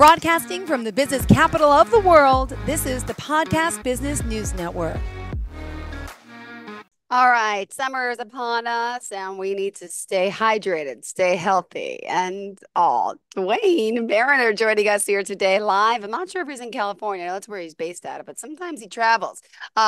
Broadcasting from the business capital of the world, this is the Podcast Business News Network. All right, summer is upon us and we need to stay hydrated, stay healthy, and all. Dwayne Mariner joining us here today live. I'm not sure if he's in California. That's where he's based out of, but sometimes he travels.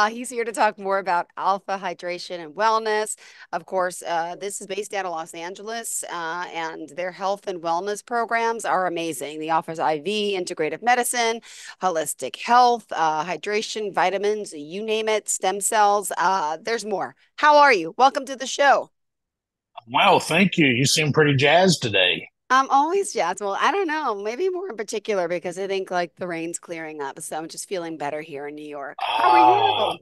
He's here to talk more about Alpha Hydration and Wellness. Of course, this is based out of Los Angeles, and their health and wellness programs are amazing. He offers IV, integrative medicine, holistic health, hydration, vitamins, you name it, stem cells. There's more. How are you? Welcome to the show. Wow, thank you. You seem pretty jazzed today. I'm always jazzed. Well, I don't know, maybe more in particular because I think like the rain's clearing up, so I'm just feeling better here in New York. How are Uh, you?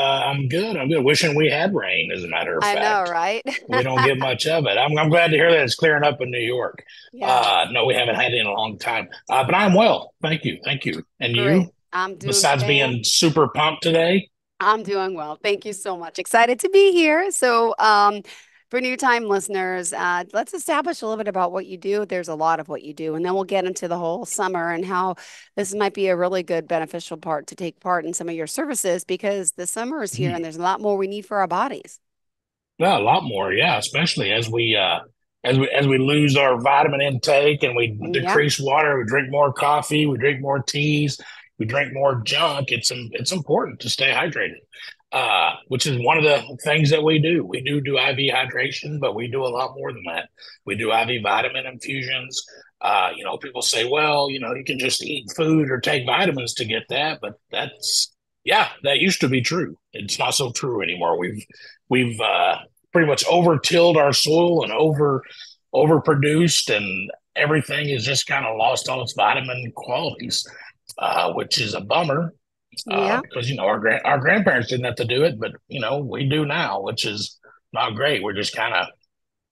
I'm good. I'm good. Wishing we had rain, as a matter of I know, fact. right? We don't get much of it. I'm glad to hear that it's clearing up in New York. Yes, No, we haven't had it in a long time. But I'm well. Thank you. Thank you. And great. you, I'm doing besides being fan. super pumped today? I'm doing well. Thank you so much. Excited to be here. So, for new time listeners, let's establish a little bit about what you do. There's a lot of what you do, and then we'll get into the whole summer and how this might be a really good beneficial part to take part in some of your services because the summer is here and Hmm. there's a lot more we need for our bodies. Yeah, a lot more. Yeah, especially as we lose our vitamin intake and we Yeah, decrease water, we drink more coffee, we drink more teas, we drink more junk. It's important to stay hydrated, which is one of the things that we do. We do IV hydration, but we do a lot more than that. We do IV vitamin infusions. People say, well, you can just eat food or take vitamins to get that, but yeah, that used to be true. It's not so true anymore. We've pretty much over tilled our soil and overproduced, and everything has just kind of lost all its vitamin qualities, which is a bummer. yeah. Because our grandparents didn't have to do it, but we do now, which is not great. We're just kind of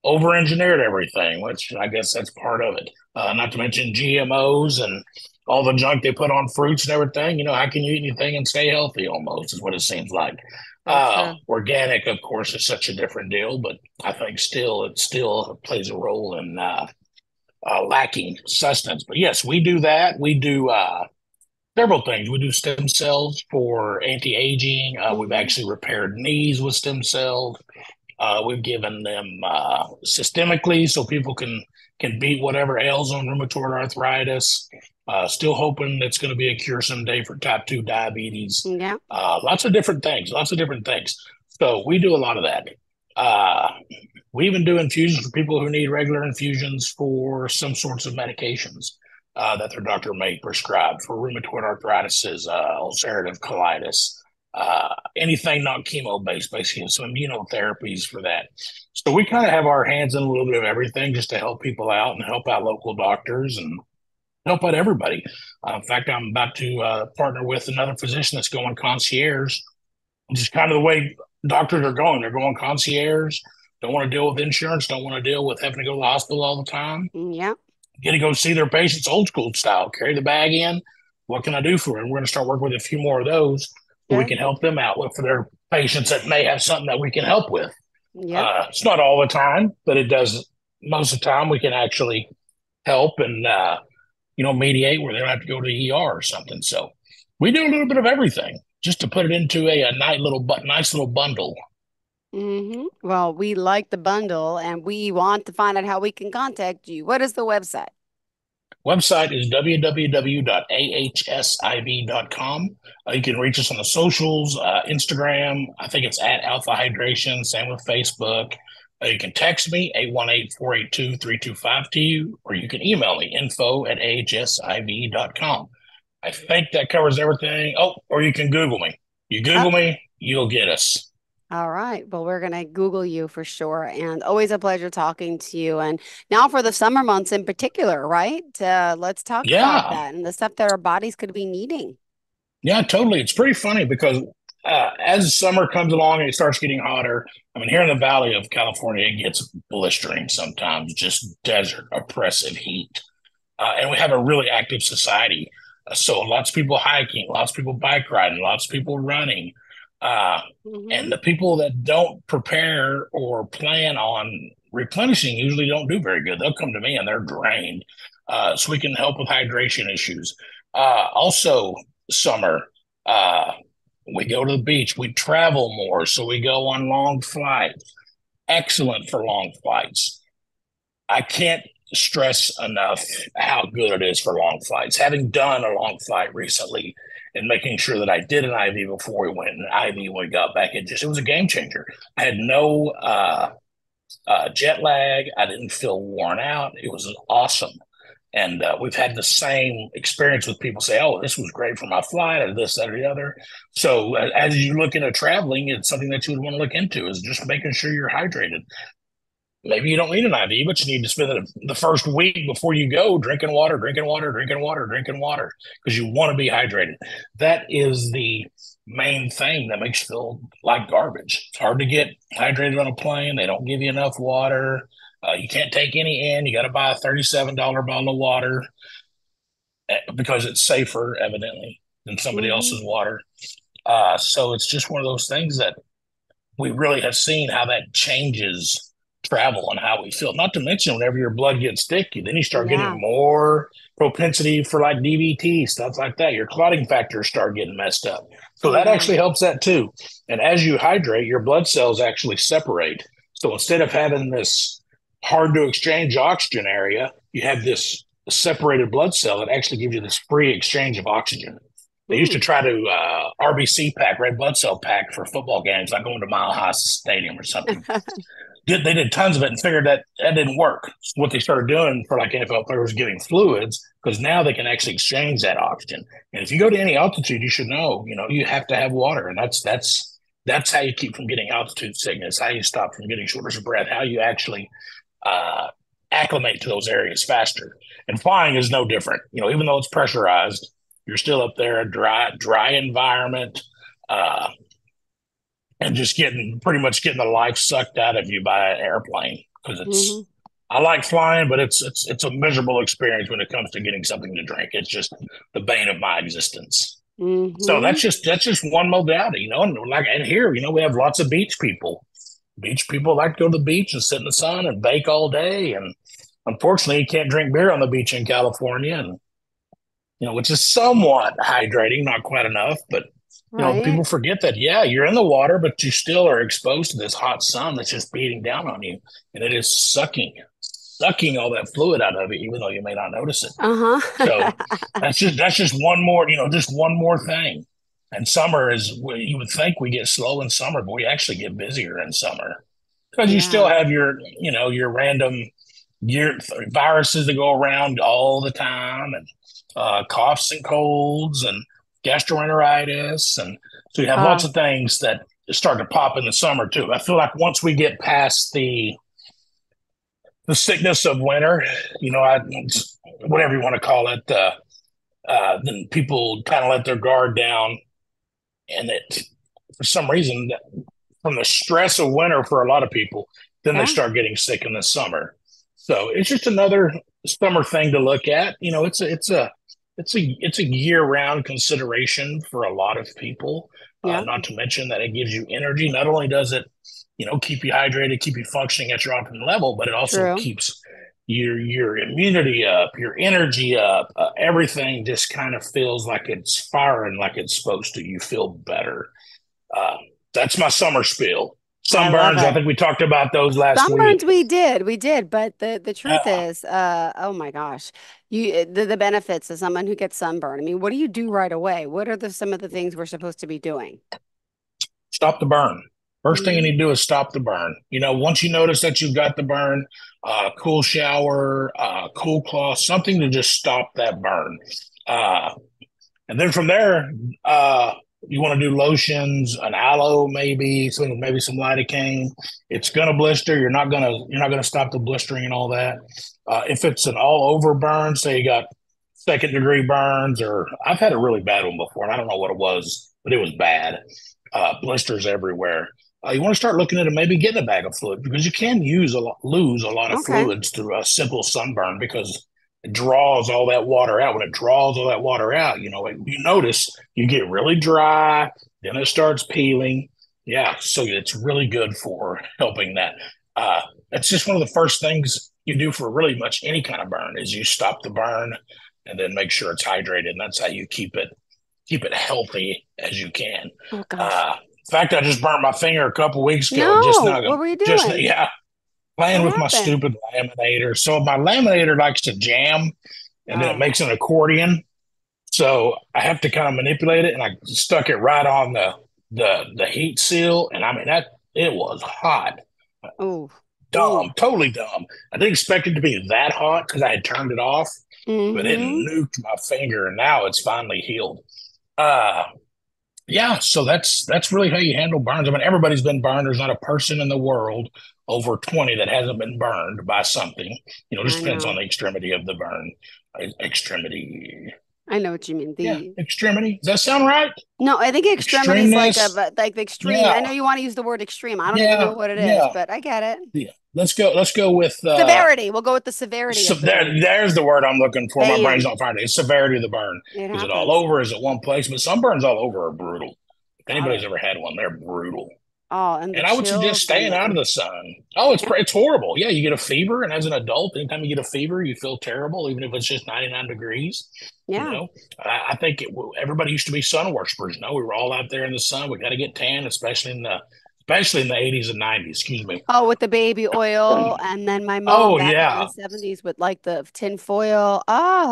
over engineered everything, which I guess that's part of it. Not to mention GMOs and all the junk they put on fruits and everything. How can you eat anything and stay healthy almost is what it seems like. So true. Organic, of course, is such a different deal, but I think it still plays a role in lacking sustenance. But yes, we do that. We do several things. We do stem cells for anti-aging. We've Hmm. actually repaired knees with stem cells. We've given them systemically so people can beat whatever ails them, rheumatoid arthritis. Still hoping it's going to be a cure someday for type 2 diabetes. Yeah. Lots of different things, lots of different things. So we do a lot of that. Uh, we even do infusions for people who need regular infusions for some sorts of medications that their doctor may prescribe for rheumatoid arthritis, ulcerative colitis, anything not chemo based, basically some immunotherapies for that. So we kind of have our hands in a little bit of everything just to help people out and help out local doctors and help out everybody. In fact, I'm about to partner with another physician that's going concierge, which is kind of the way doctors are going. They're going concierge, don't want to deal with insurance, don't want to deal with having to go to the hospital all the time, Yeah. get to go see their patients old school style, carry the bag in. What can I do for them? We're going to start working with a few more of those so we Good. can help them out with for their patients that may have something that we can help with. Yep. It's not all the time, but it does most of the time. We can actually help and mediate where they don't have to go to the ER or something. So we do a little bit of everything just to put it into a nice little bundle. Well, we like the bundle and we want to find out how we can contact you. What is the website? Website is www.ahsiv.com. You can reach us on the socials, Instagram. I think it's at Alpha Hydration. Same with Facebook. You can text me, 818-482-3252, or you can email me, info@ahsiv.com. I think that covers everything. Oh, or you can Google me. You Oh, Google me, you'll get us. all right. Well, we're going to Google you for sure. And always a pleasure talking to you. And now for the summer months in particular, right? Let's talk about Yeah, that and the stuff that our bodies could be needing. yeah, totally. It's pretty funny because as summer comes along and it starts getting hotter, I mean, here in the Valley of California, it gets blistering sometimes, just desert, oppressive heat. And we have a really active society. So lots of people hiking, lots of people bike riding, lots of people running. Uh, and Hmm. the people that don't prepare or plan on replenishing usually don't do very good. They'll come to me and they're drained. So we can help with hydration issues. Also, summer, uh, we go to the beach, we travel more, so we go on long flights. Excellent for long flights. I can't stress enough how good it is for long flights. Having done a long flight recently and making sure that I did an IV before we went and an IV when we got back, it was a game changer. I had no jet lag. I didn't feel worn out. It was awesome. And we've had the same experience with people say, "Oh, this was great for my flight," or this, that, or the other. So as you look into traveling, it's something that you would want to look into is just making sure you're hydrated. Maybe you don't need an IV, but you need to spend the first week before you go drinking water, drinking water, drinking water, drinking water, because you want to be hydrated. That is the main thing that makes you feel like garbage. It's hard to get hydrated on a plane. They don't give you enough water. You can't take any in. You got to buy a $37 bottle of water because it's safer, evidently, than somebody Hmm. else's water. So it's just one of those things that we really have seen how that changes travel and how we feel. Not to mention, whenever your blood gets sticky, then you start Yeah. getting more propensity for like DVT, stuff like that. Your clotting factors start getting messed up. So Oh, that yeah. actually helps that too. And as you hydrate, your blood cells actually separate. So instead of having this hard to exchange oxygen area, you have this separated blood cell that actually gives you this free exchange of oxygen. They used to Mm. try to RBC pack, red blood cell pack for football games, like going to Mile High Stadium or something. They did tons of it and figured that that didn't work. So what they started doing for like NFL players was giving fluids because now they can actually exchange that oxygen. And if you go to any altitude, you should know, you have to have water, and that's how you keep from getting altitude sickness, how you stop from getting shortness of breath, how you actually uh, acclimate to those areas faster. And flying is no different. Even though it's pressurized, you're still up there, a dry environment, uh, and just pretty much getting the life sucked out of you by an airplane. Because Hmm. I like flying, but it's a miserable experience when it comes to getting something to drink. It's just the bane of my existence. So Hmm. that's just one modality. And here, we have lots of beach people. Beach people like to go to the beach and sit in the sun and bake all day. And unfortunately, you can't drink beer on the beach in California, and which is somewhat hydrating, not quite enough. But Right. people forget that, yeah, you're in the water, but you still are exposed to this hot sun that's just beating down on you, and it is sucking all that fluid out of you, even though you may not notice it. So Uh-huh. that's just one more, just one more thing. And summer is, you would think we get slow in summer, but we actually get busier in summer because you still Yeah. have your random your viruses that go around all the time, and coughs and colds and gastroenteritis, and so you have lots Uh, of things that start to pop in the summer too. I feel like once we get past the sickness of winter, whatever you want to call it, then people kind of let their guard down, and it for some reason from the stress of winter for a lot of people, then they yeah. start getting sick in the summer. So it's just another summer thing to look at. It's a year round consideration for a lot of people. Yeah. Not to mention that it gives you energy. Not only does it, keep you hydrated, keep you functioning at your optimum level, but it also True. keeps your immunity up, your energy up. Everything just kind of feels like it's firing like it's supposed to. You feel better. Uh, that's my summer spiel. I love Sunburns, I it. think we talked about those last week. Sunburns, we did, but the truth Uh, is, oh my gosh, the benefits of someone who gets sunburn. I mean, what do you do right away? What are some of the things we're supposed to be doing? Stop the burn. First thing you Hmm. need to do is stop the burn. Once you notice that you've got the burn, cool shower, cool cloth, something to just stop that burn. Uh, And then from there, uh, you want to do lotions, an aloe maybe, maybe some lidocaine. It's gonna blister. You're not gonna stop the blistering and all that. If it's an all over burn, say you got second degree burns, or I've had a really bad one before, and I don't know what it was, but it was bad. Blisters everywhere. You want to start looking at maybe getting a bag of fluid because you can lose a lot of Okay. fluids through a simple sunburn because it draws all that water out. When it draws all that water out, you notice you get really dry, then it starts peeling. Yeah, so it's really good for helping that. It's just one of the first things you do for really much any kind of burn is you stop the burn and then make sure it's hydrated. And that's how you keep it healthy as you can. Oh gosh. In fact, I just burnt my finger a couple weeks ago. Just No, now, what were you just doing? yeah, What playing with my happened? stupid laminator. So my laminator likes to jam, and then it Oh, makes an accordion. So I have to kind of manipulate it, and I stuck it right on the heat seal, and I mean that it was hot. oh, Dumb, ooh. totally dumb. I didn't expect it to be that hot because I had turned it off, but it Mm-hmm. nuked my finger, and now it's finally healed. Uh, yeah, so that's really how you handle burns. I mean, everybody's been burned. There's not a person in the world over 20 that hasn't been burned by something. You know, it just I depends on know. the extremity of the burn. Extremity. I know what you mean. Yeah, The extremity. Does that sound right? No, I think extremities like Extremeness. like the extreme. Yeah, I know you want to use the word extreme. I don't even know yeah, what it is, yeah, but I get it. yeah. Let's go with Severity. We'll go with the severity of the burn. there's the word I'm looking for. My brain's Bam. not finding it. It's severity of the burn. It Is it all happens. over? Is it one place? But some burns all over are brutal. If Got anybody's it. ever had one, they're brutal. Oh, and the And I would suggest chills and staying out of the the sun. Oh, yeah. it's horrible. Yeah, you get a fever, and as an adult, anytime you get a fever, you feel terrible, even if it's just 99 degrees. You Yeah. know, I think everybody used to be sun worshipers. No, we were all out there in the sun. We got to get tan, especially in the 80s and 90s. Excuse me. Oh, with the baby oil, and then my mom Oh back in the yeah. 70s with like the tin foil.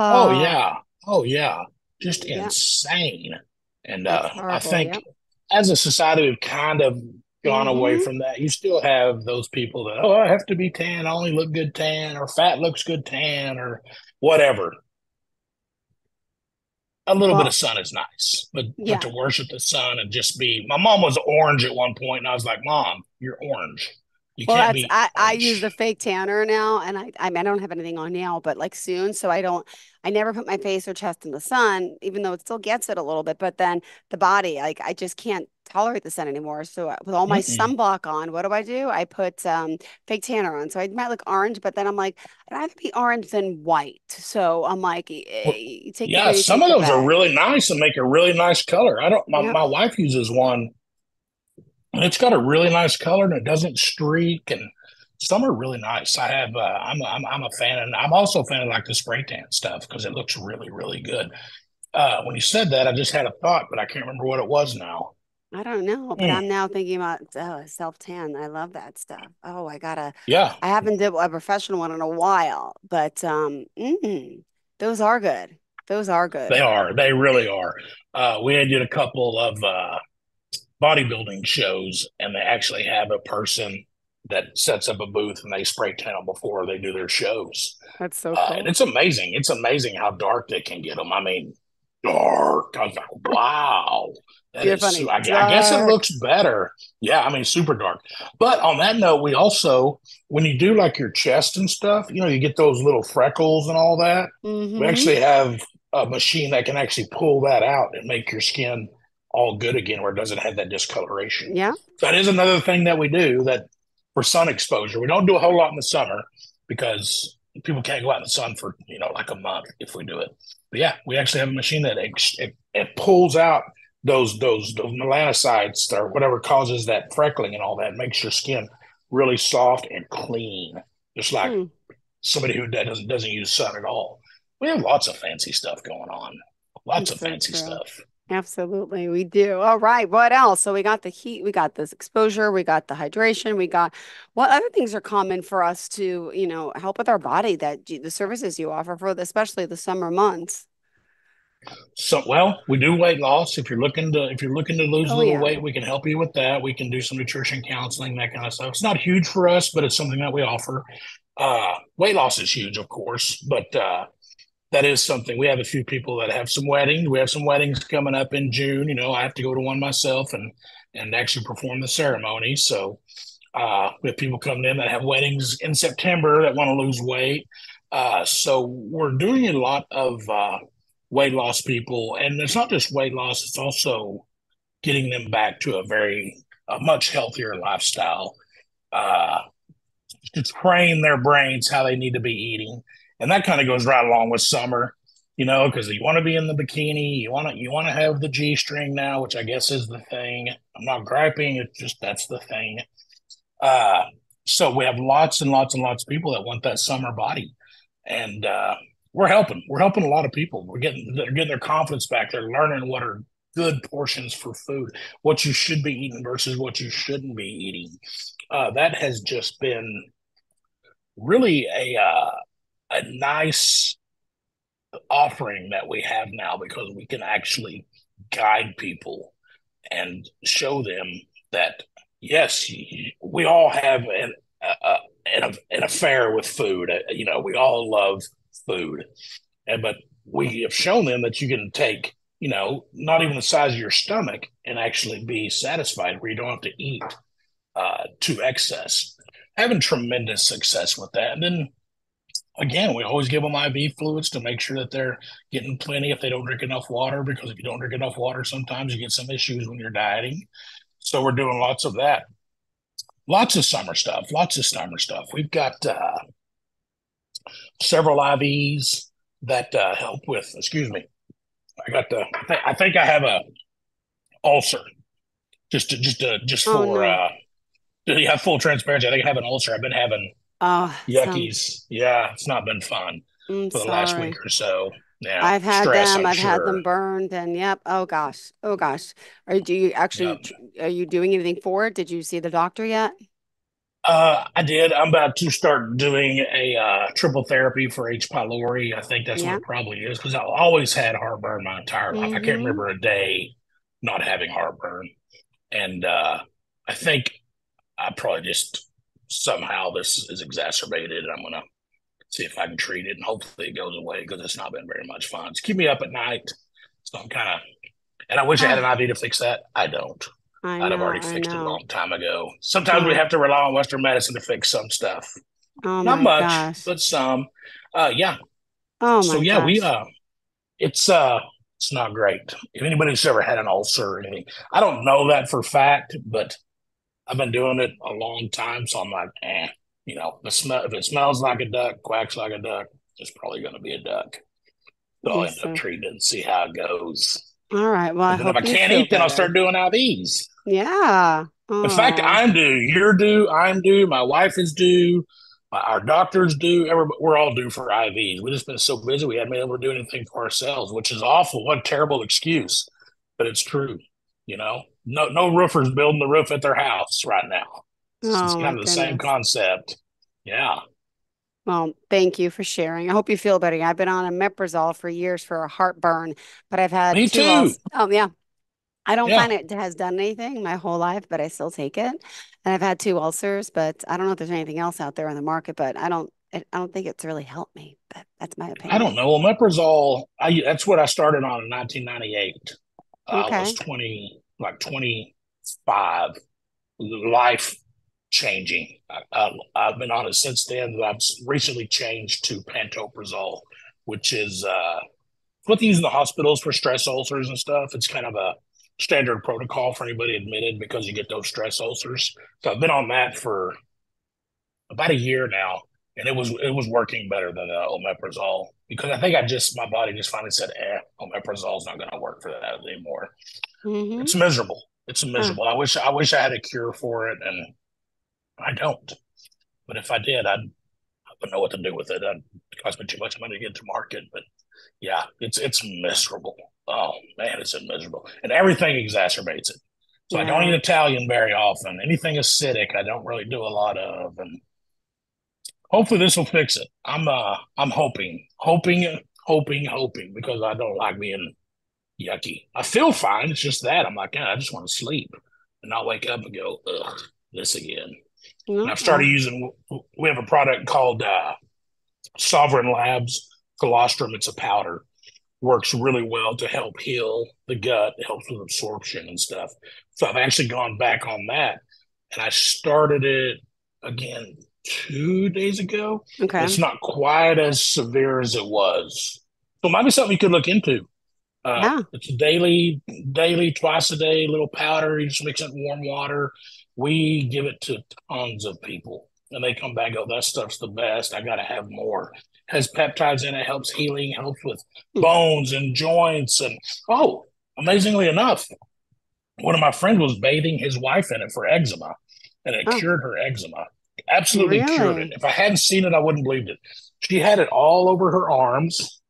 Oh Ah, yeah. Oh yeah. Just yeah, insane. And it's I horrible. think Yep. as a society, we've kind of gone away Mm-hmm. from that. You still have those people that, oh, I have to be tan, I only look good tan, or fat looks good tan, or whatever. A little bit Well, of sun is nice, but yeah. to worship the sun and just be. My mom was orange at one point, and I was like, Mom, you're orange. You Well, can't that's be I use the orange. fake tanner now, and I mean I don't have anything on now, but like soon, so I never put my face or chest in the sun, even though it still gets it a little bit. But then the body, like I just can't tolerate the sun anymore. So with all my Mm-mm. sunblock on, what do? I put fake tanner on, so I might look orange, but then I'm like I'd rather be orange than white. So I'm like, Well, you take the yeah, good, you some take of the those are bad. really nice and make a really nice color. I don't. Yep. My wife uses one, and it's got a really nice color, and it doesn't streak, and some are really nice. I have. I'm a fan, and I'm also a fan of like the spray tan stuff because it looks really really good. When you said that, I just had a thought, but I can't remember what it was now. I don't know, but Mm, I'm now thinking about self tan. I love that stuff. Oh, yeah, I haven't did a professional one in a while, but those are good. Those are they good. are. They really are. We did a couple of bodybuilding shows, and they actually have a person that sets up a booth and they spray tan them before they do their shows. That's so And cool. it's amazing. It's amazing how dark they can get them. I mean, dark. I was like, wow, that You're is. funny. I guess it Dark. looks better. Yeah, I mean, super dark. But on that note, we also, when you do like your chest and stuff, you get those little freckles and all that. We Mm-hmm. actually have a machine that can actually pull that out and make your skin all good again, where it doesn't have that discoloration. Yeah. So that is another thing that we do that for sun exposure. We don't do a whole lot in the summer because people can't go out in the sun for like a month if we do it. But yeah, we actually have a machine that it pulls out those melanocytes or whatever causes that freckling and all that, makes your skin really soft and clean, just like Hmm. somebody who doesn't use sun at all. We have lots of fancy stuff going on. Lots It's of so fancy true. stuff. Absolutely, we do. All right, what else? So we got the heat, we got this exposure, we got the hydration, we got what other things are common for us to, help with our body that the services you offer for especially the summer months. So, well, we do weight loss. If you're looking to lose a Oh little yeah. weight, we can help you with that. We can do some nutrition counseling, that kind of stuff. It's not huge for us, but it's something that we offer. Weight loss is huge, of course, but that is something. We have a few people that have some weddings. We have some weddings coming up in June. I have to go to one myself and actually perform the ceremony. So we have people coming in that have weddings in September that want to lose weight. So we're doing a lot of weight loss people, and it's not just weight loss; it's also getting them back to a much healthier lifestyle. Uh, to train their brains how they need to be eating, and that kind of goes right along with summer. because you want to be in the bikini, you want to have the G string now, which I guess is the thing. I'm not griping; it's just that's the thing. Uh, so we have lots and lots and lots of people that want that summer body, and we're helping. We're helping a lot of people. They're getting their confidence back. They're learning what are good portions for food, what you should be eating versus what you shouldn't be eating. That has just been really a nice offering that we have now because we can actually guide people and show them that yes, we all have an affair with food. We all love food, but we have shown them that you can take not even the size of your stomach and actually be satisfied where you don't have to eat to excess. Having tremendous success with that, and then again, we always give them IV fluids to make sure that they're getting plenty if they don't drink enough water, because if you don't drink enough water, sometimes you get some issues when you're dieting. So we're doing lots of that. Lots of summer stuff. Lots of summer stuff. We've got several IVs that help with, excuse me. I think I have a ulcer. Just Oh for, no. to have full transparency, I think I have an ulcer. I've been having Oh, yuckies. Yeah, it's not been fun I'm for the last week sorry. or so. Yeah, I've had stress, them. I'm I've had sure. them burned, and yep. Oh gosh. Oh gosh. Do you Yeah. actually are you doing anything for it? Did you see the doctor yet? I did. I'm about to start doing a triple therapy for H. pylori. I think that's what Yeah. it probably is because I've always had heartburn my entire life. I can't Mm-hmm. remember a day not having heartburn. And I think I probably just somehow this is exacerbated. I'm going to see if I can treat it and hopefully it goes away because it's not been very much fun. It's keep me up at night. So I'm kind of, and I wish I had an Oh, IV to fix that. I don't. I I'd have know. already I fixed it a know. long time ago. Sometimes we Oh, have to rely on Western medicine to fix some stuff. oh Not my much, gosh. but some. Yeah. Oh So my yeah, we gosh. it's it's not great. If anybody's ever had an ulcer or anything, I don't know that for fact, but I've been doing it a long time, so I'm like, the smell. If it smells like a duck, quacks like a duck, it's probably going to be a duck. So I'll Yes, end up sir. treating it and see how it goes. All right. Well, I And then if I hope you can't feel eat, then I'll better. start doing IVs. Yeah. In fact, Oh. I'm due. You're due. I'm due. My wife is due. Our doctor's due. We're all due for IVs. We've just been so busy we haven't been able to do anything for ourselves, which is awful. What a terrible excuse, but it's true. No roofers building the roof at their house right now. It's Oh my kind of the same goodness. concept. Yeah. Well, thank you for sharing. I hope you feel better. I've been on a omeprazole for years for a heartburn, but I've had Me two too. else. Oh yeah. I don't Yeah. find it has done anything my whole life, but I still take it. And I've had two ulcers, but I don't know if there's anything else out there on the market, but I don't think it's really helped me, but that's my I don't opinion. know. Omeprazole. That's what I started on in 1998. I was Okay. 25. Life changing. I've been on it since then. I've recently changed to pantoprazole, which is what they use in the hospitals for stress ulcers and stuff. It's kind of a standard protocol for anybody admitted because you get those stress ulcers. So I've been on that for about a year now, and it was working better than omeprazole because I think my body just finally said, omeprazole is not going to work for that anymore. Mm-hmm. It's miserable. It's Huh. miserable. I wish I had a cure for it, and I don't. But if I did, I wouldn't know what to do with it. It'd cost me too much money to get to market. But yeah, it's miserable. Oh man, it's miserable, and everything exacerbates it. So I don't eat Yeah. Italian very often. Anything acidic, I don't really do a lot of, and hopefully this will fix it. I'm hoping because I don't like being yucky. I feel fine. It's just that I'm like, I just want to sleep and not wake up and go, ugh, this again. And No. I've started Well, using. We have a product called Sovereign Labs colostrum. It's a powder. Works really well to help heal the gut. It helps with absorption and stuff. So I've actually gone back on that, and I started it again 2 days ago. It's okay. not quite as severe as it was. So it might be something you could look into. Yeah. It's daily, twice a day, little powder. You just mix it in warm water. We give it to tons of people. and they come back and go, that stuff's the best. I got to have more. Has peptides in it, helps healing, helps with bones and joints. And oh, amazingly enough, one of my friends was bathing his wife in it for eczema, and it cured her eczema. Absolutely cured it. If I hadn't seen it, I wouldn't believe it. She had it all over her arms,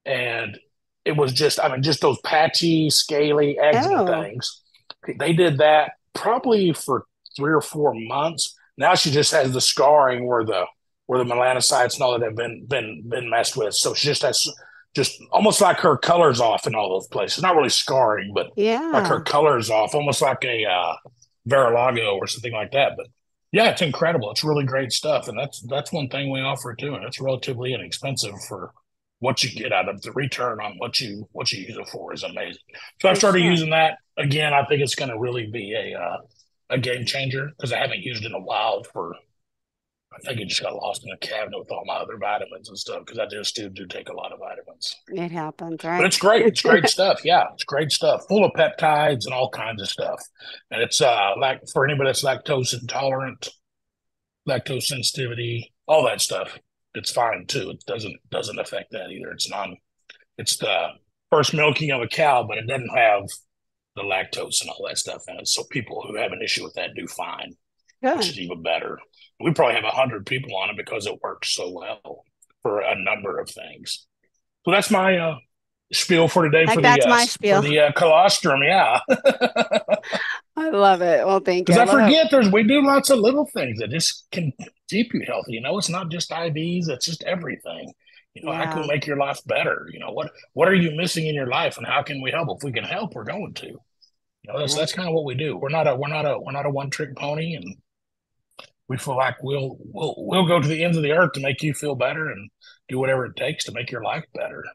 and it was just, I mean, just those patchy, scaly eczema things. They did that probably for 3 or 4 months. Now she just has the scarring where the melanocytes and all that have been messed with. So she just has just almost like her color's off in all those places. Not really scarring, but like her color's off, almost like a Verilago or something like that. But yeah, it's incredible. It's really great stuff, and that's one thing we offer too, and it's relatively inexpensive for what you get out of the return on what you use it for is amazing. So I started using that again. I think it's going to really be a game changer because I haven't used it in a while. I think it just got lost in a cabinet with all my other vitamins and stuff because I just do take a lot of vitamins. It happens, right? But it's great. It's great stuff. Yeah, it's great stuff. Full of peptides and all kinds of stuff. And it's like for anybody that's lactose intolerant, lactose sensitivity, all that stuff. It's fine too. It doesn't affect that either. It's the first milking of a cow, but it doesn't have the lactose and all that stuff in it. So people who have an issue with that do fine, which is even better. We probably have 100 people on it because it works so well for a number of things. So that's my spiel for today. That's my spiel for the colostrum. Yeah. I love it. Well, thank you. Because I forget we do lots of little things that just can keep you healthy. It's not just IVs, it's just everything. How can we make your life better? What are you missing in your life and how can we help? If we can help, we're going to. That's kind of what we do. We're not a one-trick pony, and we feel like we'll go to the ends of the earth to make you feel better and do whatever it takes to make your life better.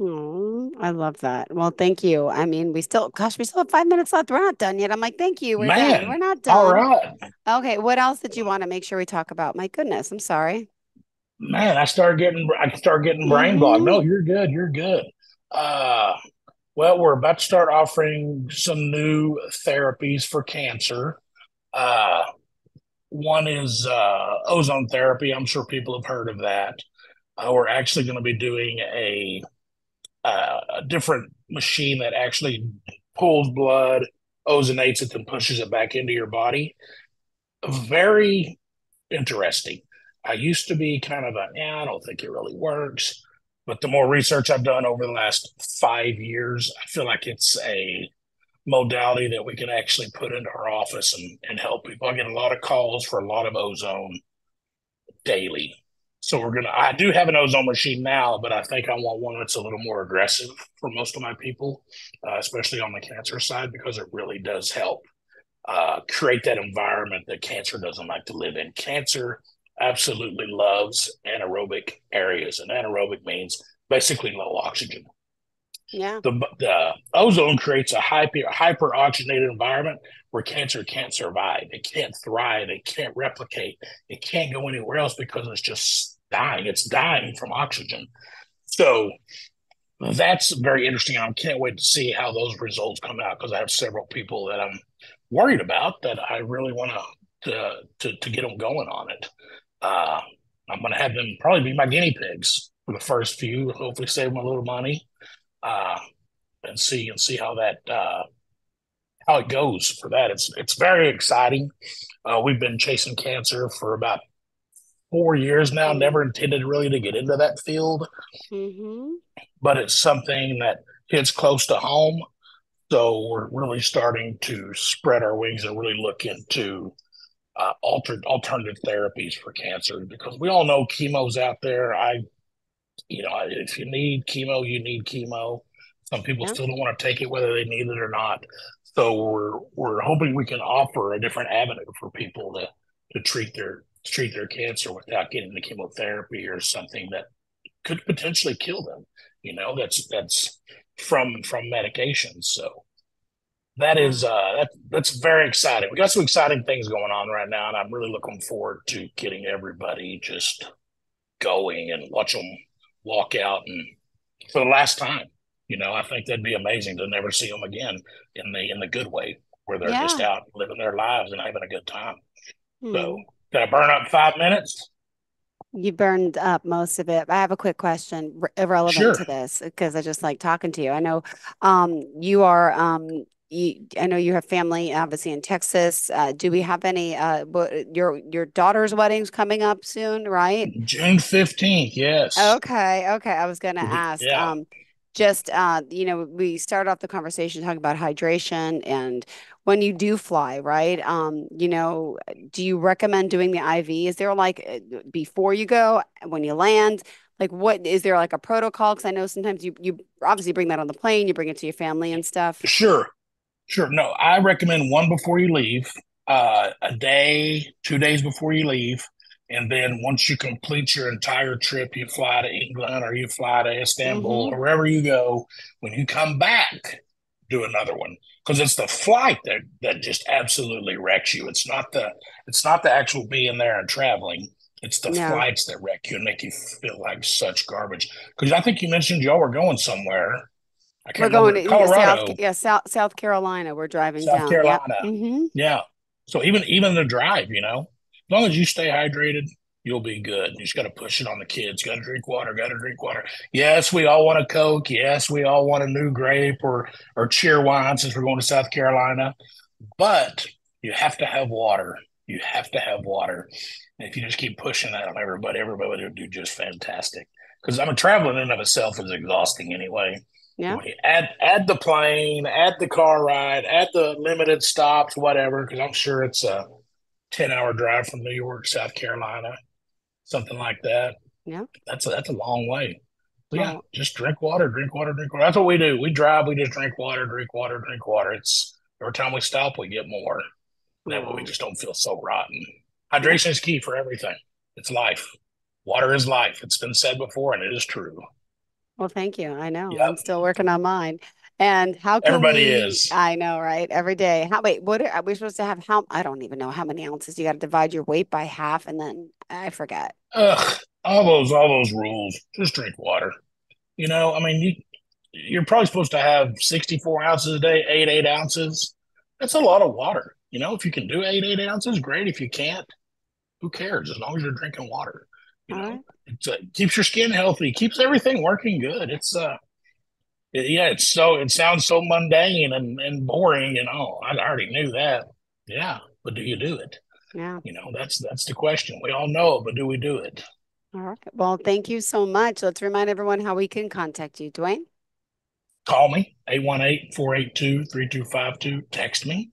Oh, I love that. Well, thank you. I mean, we still have 5 minutes left. We're not done yet. I'm like, thank you. We're done. We're not done. All right. Okay. What else did you want to make sure we talk about? My goodness. I'm sorry. Man, I started getting brain blocked. No, you're good. You're good. Well, we're about to start offering some new therapies for cancer. One is ozone therapy. I'm sure people have heard of that. We're actually going to be doing a different machine that actually pulls blood, ozonates it, and pushes it back into your body. Very interesting. I used to be kind of I don't think it really works. But the more research I've done over the last 5 years, I feel like it's a modality that we can actually put into our office and help people. I get a lot of calls for a lot of ozone daily. So I do have an ozone machine now, but I think I want one that's a little more aggressive for most of my people, especially on the cancer side, because it really does help create that environment that cancer doesn't like to live in. Cancer absolutely loves anaerobic areas, and anaerobic means basically low oxygen. Yeah. The ozone creates a hyper oxygenated environment where cancer can't survive. It can't thrive. It can't replicate. It can't go anywhere else because it's just dying. It's dying from oxygen. So that's very interesting. I can't wait to see how those results come out because I have several people that I'm worried about that I really want to get them going on it. I'm going to have them probably be my guinea pigs for the first few, hopefully save them a little money. And see how that how it goes for that. It's very exciting. We've been chasing cancer for about 4 years now. Never intended really to get into that field, but it's something that hits close to home. So we're really starting to spread our wings and really look into alternative therapies for cancer because we all know chemo's out there. If you need chemo, you need chemo. Some people still don't want to take it, whether they need it or not. So we're hoping we can offer a different avenue for people to treat their cancer without getting the chemotherapy or something that could potentially kill them. That's from medications. So that is that's very exciting. We got some exciting things going on right now, and I'm really looking forward to getting everybody just going and watch them walk out and for the last time. I think that'd be amazing to never see them again in the good way, where they're just out living their lives and having a good time. So Did I burn up 5 minutes? You burned up most of it. I have a quick question irrelevant Sure. to this because I just like talking to you. I know you are I know you have family obviously in Texas. Do we have any your daughter's wedding's coming up soon, right? June 15th, yes. Okay, okay. I was gonna ask, Yeah, just we start off the conversation talking about hydration and when you do fly, right? Do you recommend doing the IV? Is there like before you go, when you land, like what is there like a protocol? Because I know sometimes you obviously bring that on the plane, you bring it to your family and stuff. sure. Sure. No, I recommend one before you leave, a day, 2 days before you leave. And then once you complete your entire trip, you fly to England or you fly to Istanbul Mm-hmm. or wherever you go. When you come back, do another one. Because it's the flight that just absolutely wrecks you. It's not the actual being there and traveling. It's the No, flights that wreck you and make you feel like such garbage. Because I think you mentioned y'all were going somewhere. I we're can't going remember, to Colorado. South Carolina. We're driving South down. Yep. Carolina. Mm-hmm. Yeah. So even the drive, as long as you stay hydrated, you'll be good. You just got to push it on the kids. Got to drink water. Got to drink water. Yes, we all want a Coke. Yes, we all want a new grape or cheer wine since we're going to South Carolina. But you have to have water. You have to have water. And if you just keep pushing that on everybody will do just fantastic. Because traveling in and of itself is exhausting anyway. Yeah. When you add the plane, add the car ride, add the limited stops, whatever, because I'm sure it's a 10-hour drive from New York, South Carolina, something like that. Yeah. That's a long way. So yeah, Well, just drink water, drink water, drink water. That's what we do. We drive, we just drink water, drink water, drink water. It's every time we stop, we get more. That way we well, just don't feel so rotten. yeah. Hydration is key for everything. It's life. Water is life. It's been said before, and it is true. Well, thank you. I know. I'm Yep. still working on mine. And how can Everybody we, is. I know, right? Every day. What are we supposed to have? I don't even know how many ounces. You got to divide your weight by half and then I forget. Ugh, all those rules. Just drink water. You're probably supposed to have 64 ounces a day, 8 ounces. That's a lot of water. If you can do 8 ounces, great. If you can't, who cares? As long as you're drinking water, All right. it keeps your skin healthy, keeps everything working good. Yeah, it sounds so mundane and boring and all. I already knew that. Yeah, but do you do it? Yeah. That's the question. We all know it, but do we do it? All right. Well, thank you so much. Let's remind everyone how we can contact you, Dwayne. Call me, 818-482-3252. Text me,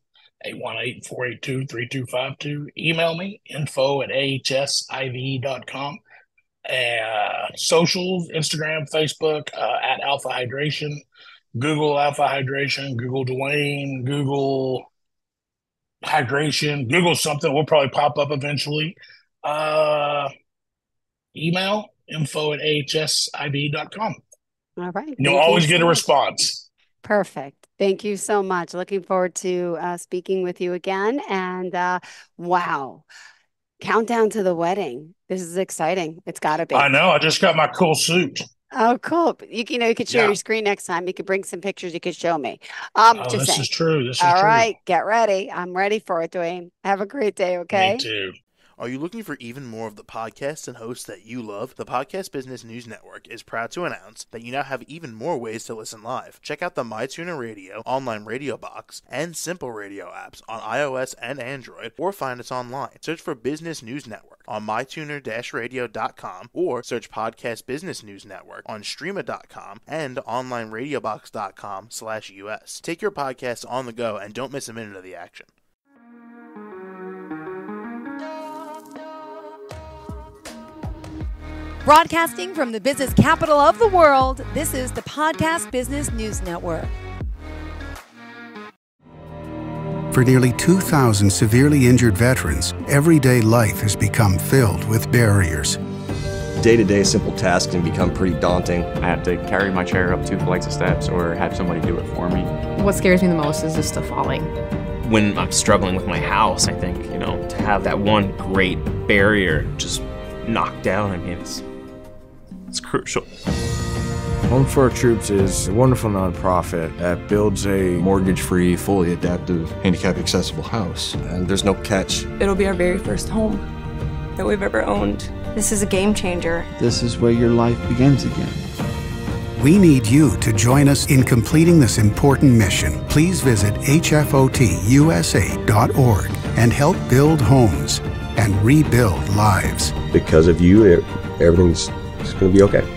818-482-3252. Email me, info@ahsiv.com. Socials, Instagram, Facebook, at Alpha Hydration. Google Alpha Hydration. Google Dwayne. Google Hydration. Google something. We'll probably pop up eventually. Email, info@ahsiv.com. All right. You'll Thank you always get so a much. response. Perfect. Thank you so much. Looking forward to speaking with you again. And wow, countdown to the wedding. This is exciting. It's got to I be. know. I just got my cool suit. Oh, cool. You could share Yeah. your screen next time. You could bring some pictures you could show me. Oh, Just this saying. is true. This is All true. right, get ready. I'm ready for it, Dwayne. Have a great day, Me okay? too. Are you looking for even more of the podcasts and hosts that you love? The Podcast Business News Network is proud to announce that you now have even more ways to listen live. Check out the MyTuner Radio, online radio box, and Simple Radio apps on iOS and Android, or find us online. Search for Business News Network on mytuner-radio.com or search Podcast Business News Network on streama.com and onlineradiobox.com/US. Take your podcast on the go and don't miss a minute of the action. Broadcasting from the business capital of the world, this is the Podcast Business News Network. For nearly 2,000 severely injured veterans, everyday life has become filled with barriers. Day-to-day simple tasks can become pretty daunting. I have to carry my chair up 2 flights of steps or have somebody do it for me. What scares me the most is just the falling. When I'm struggling with my house, I think, to have that one great barrier just knocked down, it's crucial. Home for Our Troops is a wonderful nonprofit that builds a Mortgage-free, fully adaptive, handicap-accessible house. And there's no catch. It'll be our very first home. that we've ever owned. This is a game changer. This is where your life begins again. We need you to join us in completing this important mission. Please visit hfotusa.org and help build homes and rebuild lives. Because of you, everything's going to be okay.